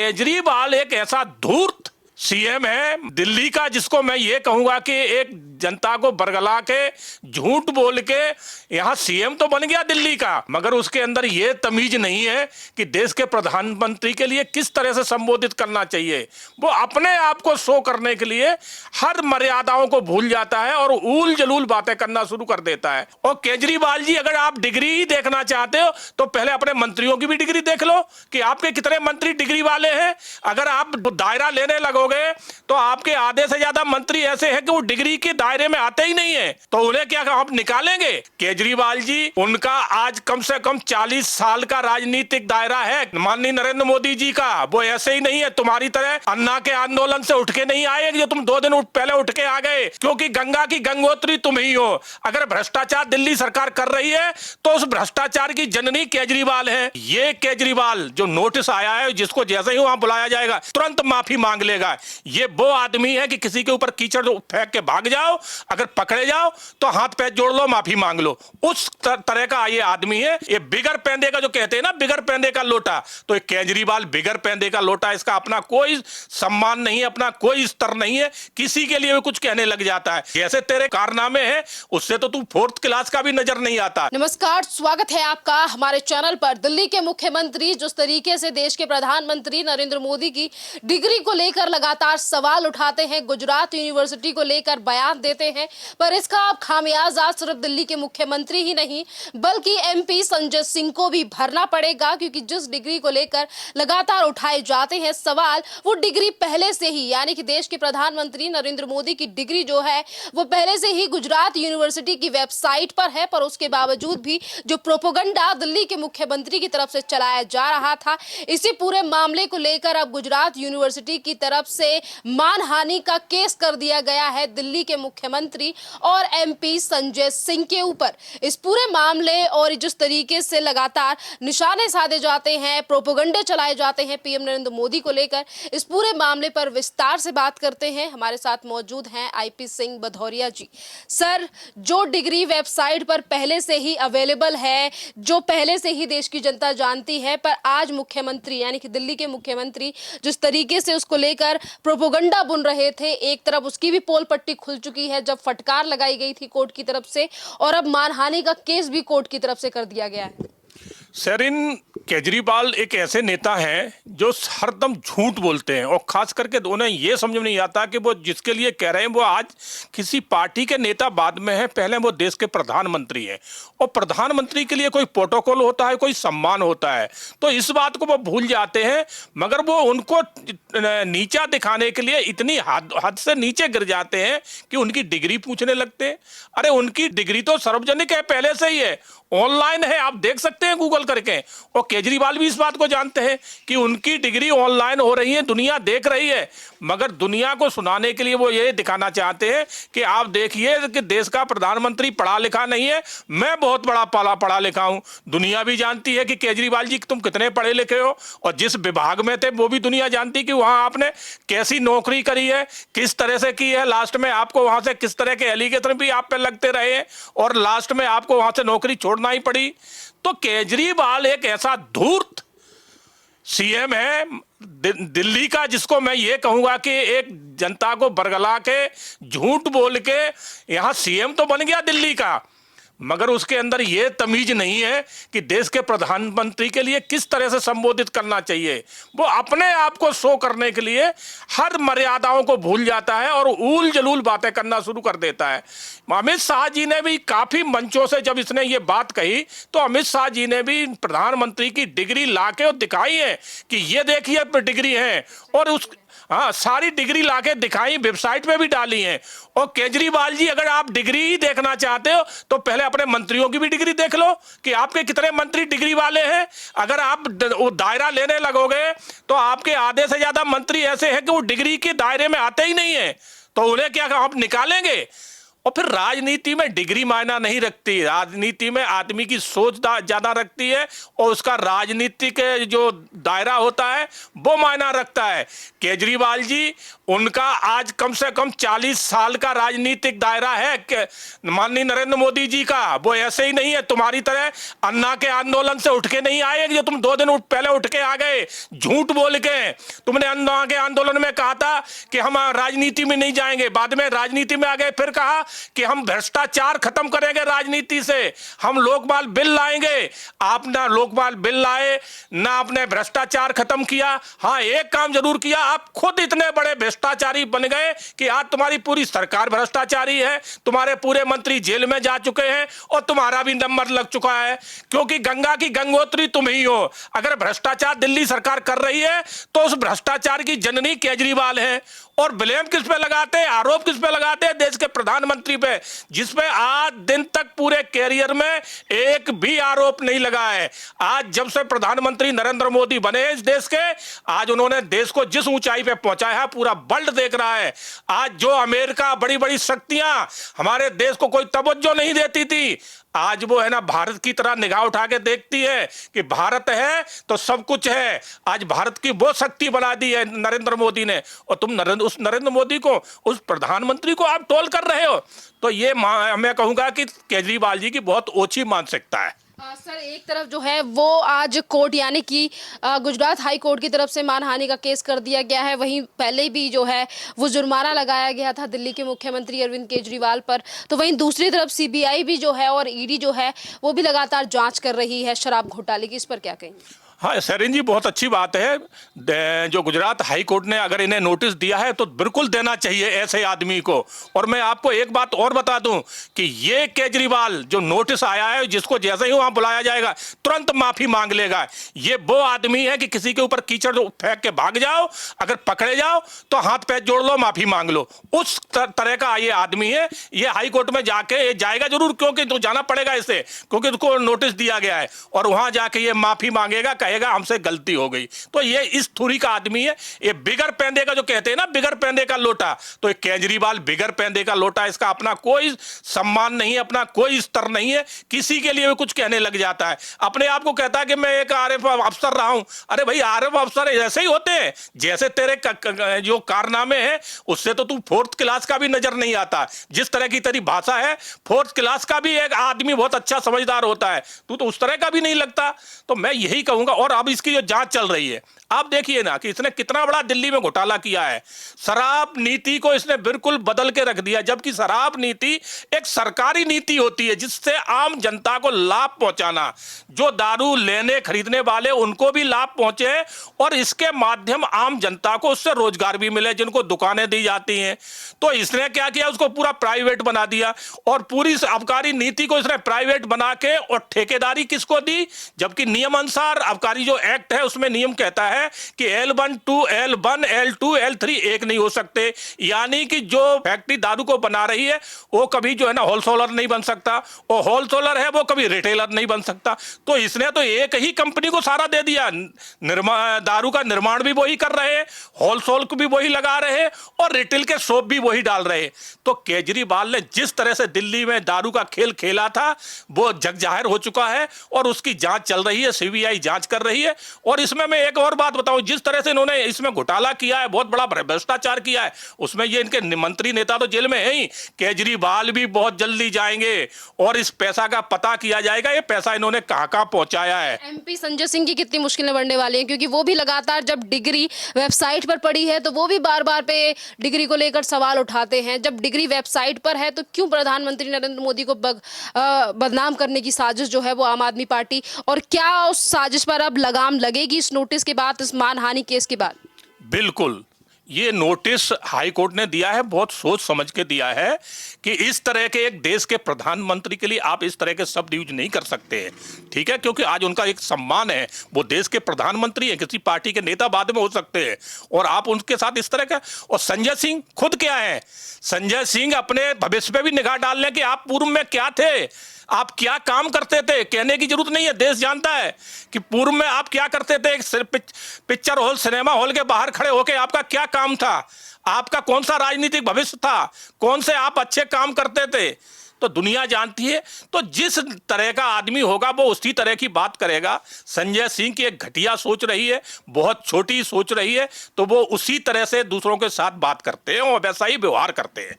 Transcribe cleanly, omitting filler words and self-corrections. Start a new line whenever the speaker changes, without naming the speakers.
केजरीवाल एक ऐसा धूर्त सीएम है दिल्ली का, जिसको मैं ये कहूंगा कि एक जनता को बरगला के झूठ बोल के यहां सीएम तो बन गया दिल्ली का, मगर उसके अंदर ये तमीज नहीं है कि देश के प्रधानमंत्री के लिए किस तरह से संबोधित करना चाहिए। वो अपने आप को शो करने के लिए हर मर्यादाओं को भूल जाता है और ऊल जलूल बातें करना शुरू कर देता है। और केजरीवाल जी, अगर आप डिग्री ही देखना चाहते हो तो पहले अपने मंत्रियों की भी डिग्री देख लो कि आपके कितने मंत्री डिग्री वाले हैं। अगर आप दायरा लेने लगोगे तो आपके आधे से ज्यादा मंत्री ऐसे हैं कि वो डिग्री के दायरे में आते ही नहीं है, तो उन्हें क्या आप निकालेंगे? केजरीवाल जी, उनका आज कम से कम 40 साल का राजनीतिक दायरा है। माननीय नरेंद्र मोदी जी का वो ऐसे ही नहीं है, तुम्हारी तरह अन्ना के आंदोलन से उठ के नहीं आए जो तुम 2 दिन पहले उठ के आ गए, क्योंकि गंगा की गंगोत्री तुम ही हो। अगर भ्रष्टाचार दिल्ली सरकार कर रही है तो उस भ्रष्टाचार की जननी केजरीवाल है। ये केजरीवाल जो नोटिस आया है, जिसको जैसे ही वहां बुलाया जाएगा तुरंत माफी मांग लेगा। ये वो आदमी है कि किसी के ऊपर कीचड़ फेंक के भाग जाओ, अगर पकड़े जाओ तो हाथ पैर जोड़ लो, माफी मांग लो, उस तरह का ये आदमी है। ये बिगर पैंदे का जो कहते हैं ना, बिगर पैंदे का लोटा, तो ये केजरीवाल बिगर पैंदे का लोटा। इसका अपना कोई सम्मान नहीं है, अपना कोई स्तर नहीं है, किसी के लिए भी कुछ कहने लग जाता है। जैसे तेरे कारनामे हैं उससे तो तू 4th क्लास का भी नजर नहीं आता।
नमस्कार, स्वागत है आपका हमारे चैनल पर। दिल्ली के मुख्यमंत्री जिस तरीके से देश के प्रधानमंत्री नरेंद्र मोदी की डिग्री को लेकर लगातार सवाल उठाते हैं, गुजरात यूनिवर्सिटी को लेकर बयान देते हैं, पर इसका अब खामियाजा सिर्फ दिल्ली के मुख्यमंत्री ही नहीं बल्कि एमपी संजय सिंह को भी भरना पड़ेगा, क्योंकि जिस डिग्री को लेकर लगातार उठाए जाते हैं सवाल, वो डिग्री पहले से ही, यानी कि देश के प्रधानमंत्री नरेंद्र मोदी की डिग्री जो है वो पहले से ही गुजरात यूनिवर्सिटी की वेबसाइट पर है, पर उसके बावजूद भी जो प्रोपेगेंडा दिल्ली के मुख्यमंत्री की तरफ से चलाया जा रहा था, इसी पूरे मामले को लेकर अब गुजरात यूनिवर्सिटी की तरफ से मानहानि का केस कर दिया गया है दिल्ली के मुख्यमंत्री और एमपी संजय सिंह के ऊपर। इस पूरे मामले और जिस तरीके से लगातार निशाने साधे जाते हैं, प्रोपेगेंडे चलाए जाते हैं पीएम नरेंद्र मोदी को लेकर, इस पूरे मामले पर विस्तार से बात करते हैं। हमारे साथ मौजूद हैं आईपी सिंह भदौरिया जी। सर, जो डिग्री वेबसाइट पर पहले से ही अवेलेबल है, जो पहले से ही देश की जनता जानती है, पर आज मुख्यमंत्री यानी कि दिल्ली के मुख्यमंत्री जिस तरीके से उसको लेकर प्रोपेगेंडा बुन रहे थे, एक तरफ उसकी भी पोल पट्टी खुल चुकी है जब फटकार लगाई गई थी कोर्ट की तरफ से, और अब मानहानि का केस भी कोर्ट की तरफ से कर दिया गया है।
सेरिन, केजरीवाल एक ऐसे नेता हैं जो हरदम झूठ बोलते हैं, और खास करके उन्हें यह समझ में नहीं आता कि वो जिसके लिए कह रहे हैं वो आज किसी पार्टी के नेता बाद में है, पहले वो देश के प्रधानमंत्री हैं। और प्रधानमंत्री के लिए कोई प्रोटोकॉल होता है, कोई सम्मान होता है, तो इस बात को वो भूल जाते हैं। मगर वो उनको नीचा दिखाने के लिए इतनी हद से नीचे गिर जाते हैं कि उनकी डिग्री पूछने लगते हैं। अरे उनकी डिग्री तो सार्वजनिक है, पहले से ही है, ऑनलाइन है, आप देख सकते हैं गूगल करके। और केजरीवाल भी इस बात को जानते हैं कि उनकी डिग्री ऑनलाइन हो रही है, दुनिया देख रही है, मगर दुनिया को सुनाने के लिए वो ये दिखाना चाहते हैं कि आप देखिए कि देश का प्रधानमंत्री पढ़ा लिखा नहीं है, मैं बहुत बड़ा पढ़ा लिखा हूं। दुनिया भी जानती है कि केजरीवाल जी तुम कितने पढ़े लिखे हो, और जिस विभाग में थे वो भी दुनिया जानती कि वहां आपने कैसी नौकरी करी है, किस तरह से की है, लास्ट में आपको वहां से किस तरह के एलिगेशन भी आप पे लगते रहे और लास्ट में आपको वहां से नौकरी छोड़ना ही पड़ी। तो केजरीवाल एक ऐसा धूर्त सीएम है दिल्ली का, जिसको मैं ये कहूंगा कि एक जनता को बरगला के झूठ बोल के यहां सीएम तो बन गया दिल्ली का, मगर उसके अंदर यह तमीज नहीं है कि देश के प्रधानमंत्री के लिए किस तरह से संबोधित करना चाहिए। वो अपने आप को शो करने के लिए हर मर्यादाओं को भूल जाता है और ऊल जलूल बातें करना शुरू कर देता है। अमित शाह जी ने भी काफी मंचों से जब इसने ये बात कही तो अमित शाह जी ने भी प्रधानमंत्री की डिग्री लाके और दिखाई है कि ये देखिए डिग्री है, और उस सारी डिग्री लाके दिखाई, वेबसाइट पे भी डाली है। और केजरीवाल जी, अगर आप डिग्री ही देखना चाहते हो तो पहले अपने मंत्रियों की भी डिग्री देख लो कि आपके कितने मंत्री डिग्री वाले हैं। अगर आप दायरा लेने लगोगे तो आपके आधे से ज्यादा मंत्री ऐसे हैं कि वो डिग्री के दायरे में आते ही नहीं है, तो उन्हें क्या आप निकालेंगे? और फिर राजनीति में डिग्री मायना नहीं रखती, राजनीति में आदमी की सोच ज्यादा रखती है और उसका राजनीतिक जो दायरा होता है वो मायना रखता है। केजरीवाल जी, उनका आज कम से कम 40 साल का राजनीतिक दायरा है माननीय नरेंद्र मोदी जी का। वो ऐसे ही नहीं है तुम्हारी तरह अन्ना के आंदोलन से उठ के नहीं आए, जो तुम 2 दिन पहले उठ के आ गए झूठ बोल के। तुमने अन्ना के आंदोलन में कहा था कि हम राजनीति में नहीं जाएंगे, बाद में राजनीति में आ गए, फिर कहा कि हम भ्रष्टाचार खत्म करेंगे राजनीति से, हम लोकपाल बिल लाएंगे। आप ना लोकपाल बिल लाए, ना आपने भ्रष्टाचार खत्म किया। हाँ, एक काम जरूर किया, आप खुद इतने बड़े भ्रष्टाचारी बन गए कि आज तुम्हारी पूरी सरकार भ्रष्टाचारी है, तुम्हारे पूरे मंत्री जेल में जा चुके हैं और तुम्हारा भी नंबर लग चुका है, क्योंकि गंगा की गंगोत्री तुम ही हो। अगर भ्रष्टाचार दिल्ली सरकार कर रही है तो उस भ्रष्टाचार की जननी केजरीवाल है। और ब्लेम किस पे लगाते हैं, आरोप किस पे लगाते हैं? देश के प्रधानमंत्री पे, जिसपे आज दिन तक पूरे कैरियर में एक भी आरोप नहीं लगा है। आज जब से प्रधानमंत्री नरेंद्र मोदी बने इस देश के, आज उन्होंने देश को जिस ऊंचाई पे पहुंचाया है पूरा वर्ल्ड देख रहा है। आज जो अमेरिका, बड़ी बड़ी शक्तियां हमारे देश को कोई तवज्जो नहीं देती थी, आज वो है ना भारत की तरह निगाह उठा के देखती है कि भारत है तो सब कुछ है। आज भारत की वो शक्ति बना दी है नरेंद्र मोदी ने, और तुम उस नरेंद्र मोदी को, उस प्रधानमंत्री को आप टोल कर रहे हो। तो ये मैं कहूंगा कि केजरीवाल जी की बहुत ओछी मानसिकता है।
सर, एक तरफ जो है वो आज कोर्ट यानी कि गुजरात हाई कोर्ट की तरफ से मानहानि का केस कर दिया गया है, वहीं पहले भी जो है वो जुर्माना लगाया गया था दिल्ली के मुख्यमंत्री अरविंद केजरीवाल पर। तो वहीं दूसरी तरफ सीबीआई भी जो है और ईडी जो है वो भी लगातार जांच कर रही है शराब घोटाले की। इस पर क्या कहेंगे?
हाँ सरिन जी, बहुत अच्छी बात है। जो गुजरात हाई कोर्ट ने अगर इन्हें नोटिस दिया है तो बिल्कुल देना चाहिए ऐसे आदमी को। और मैं आपको एक बात और बता दूं कि ये केजरीवाल जो नोटिस आया है, जिसको जैसे ही वहां बुलाया जाएगा तुरंत माफी मांग लेगा। ये वो आदमी है कि किसी के ऊपर कीचड़ फेंक के भाग जाओ, अगर पकड़े जाओ तो हाथ पैर जोड़ लो, माफी मांग लो, उस तरह का ये आदमी है। ये हाई कोर्ट में जाके जाएगा जरूर, क्योंकि तो जाना पड़ेगा इसे, क्योंकि उसको नोटिस दिया गया है। और वहां जाके ये माफी मांगेगा, कहेगा हमसे गलती हो गई। तो ये इस थुरी का आदमी है। ये बिगर पैंदे का, जो कहते हैं ना बिगर पैंदे का लोटा, तो ये केजरीवाल बिगर पैंदे का लोटा। इसका अपना कोई सम्मान नहीं है, अपना कोई स्तर नहीं है, किसी के लिए भी कुछ कहने लग जाता है। अपने आप को कहता है कि मैं एक आरएफ अफसर रहा हूं। अरे भाई, आरएफ अफसर ऐसे ही होते हैं, जैसे तेरे जो कारनामे हैं उससे तो तू 4th क्लास का भी नजर नहीं आता। जिस तरह की तेरी भाषा है, 4th क्लास का भी एक आदमी बहुत अच्छा समझदार होता है, तू तो उस तरह का भी नहीं लगता। तो मैं यही कहूंगा। और अब इसकी जो जांच चल रही है, आप देखिए ना कि इसने कितना बड़ा दिल्ली में घोटाला किया है। शराब नीति को इसने बिल्कुल बदल के रख दिया, जबकि शराब नीति एक सरकारी नीति होती है जिससे आम जनता को लाभ पहुंचाना, जो दारू लेने खरीदने वाले उनको भी लाभ पहुंचे और इसके माध्यम आम जनता को उससे रोजगार भी मिले, जिनको दुकानें दी जाती हैं। तो इसने क्या किया, उसको पूरा प्राइवेट बना दिया और पूरी आबकारी नीति को इसने प्राइवेट बना के, और ठेकेदारी किसको दी, जबकि नियम अनुसार आबकारी जो एक्ट है उसमें नियम कहता है कि L1, L2, L3 एक नहीं हो सकते। यानी कि जो फैक्ट्री दारू को बना रही है वो कभी जो है ना होलसेलर नहीं बन सकता, और होलसेलर है वो कभी रिटेलर नहीं बन सकता। तो इसने तो एक ही कंपनी को सारा दे दिया। दारू का निर्माण भी वही कर रहे हैं, होलसेल को भी वही लगा रहे हैं और रिटेल के शॉप भी वही डाल रहे हैं। तो केजरीवाल ने जिस तरह से दिल्ली में दारू का खेल खेला था वो जग जाहिर हो चुका है और उसकी जांच चल रही है, सीबीआई जांच कर रही है। और इसमें मैं एक और बात बताऊं, जिस तरह से इन्होंने इसमें घोटाला किया है, बहुत बड़ा भ्रष्टाचार किया है, उसमें ये इनके मंत्री नेता तो जेल में है ही, केजरीवाल भी बहुत जल्दी जाएंगे और इस पैसा का पता किया जाएगा ये पैसा इन्होंने कहां पहुंचाया है।
एमपी संजय सिंह की कितनी मुश्किलें बढ़ने वाली हैं, क्योंकि वो भी लगातार जब डिग्री वेबसाइट पर पड़ी है तो वो भी बार बार पे डिग्री को लेकर सवाल उठाते हैं। जब डिग्री वेबसाइट पर है तो क्यों प्रधानमंत्री नरेंद्र मोदी को बदनाम करने की साजिश जो है वो आम आदमी पार्टी, और क्या उस साजिश पर अब लगाम लगेगी इस नोटिस के बाद, इस मानहानि केस के बाद?
बिल्कुल, ये नोटिस हाई कोर्ट ने दिया है, बहुत सोच समझ के दिया है कि इस तरह के एक देश के प्रधानमंत्री के लिए आप इस तरह के शब्द यूज नहीं कर सकते हैं, ठीक है, क्योंकि आज उनका एक सम्मान है, वो देश के प्रधानमंत्री है, किसी पार्टी के नेता बाद में हो सकते हैं और आप उनके साथ इस तरह का। और संजय सिंह खुद क्या है, संजय सिंह अपने भविष्य पे भी निगाह डाल लें कि आप पूर्व में क्या थे। आप क्या काम करते थे कहने की जरूरत नहीं है, देश जानता है कि पूर्व में आप क्या करते थे। एक पिक्चर हॉल, सिनेमा हॉल के बाहर खड़े होकर आपका क्या काम था, आपका कौन सा राजनीतिक भविष्य था, कौन से आप अच्छे काम करते थे, तो दुनिया जानती है। तो जिस तरह का आदमी होगा वो उसी तरह की बात करेगा। संजय सिंह की एक घटिया सोच रही है, बहुत छोटी सोच रही है, तो वो उसी तरह से दूसरों के साथ बात करते हैं और वैसा ही व्यवहार करते हैं।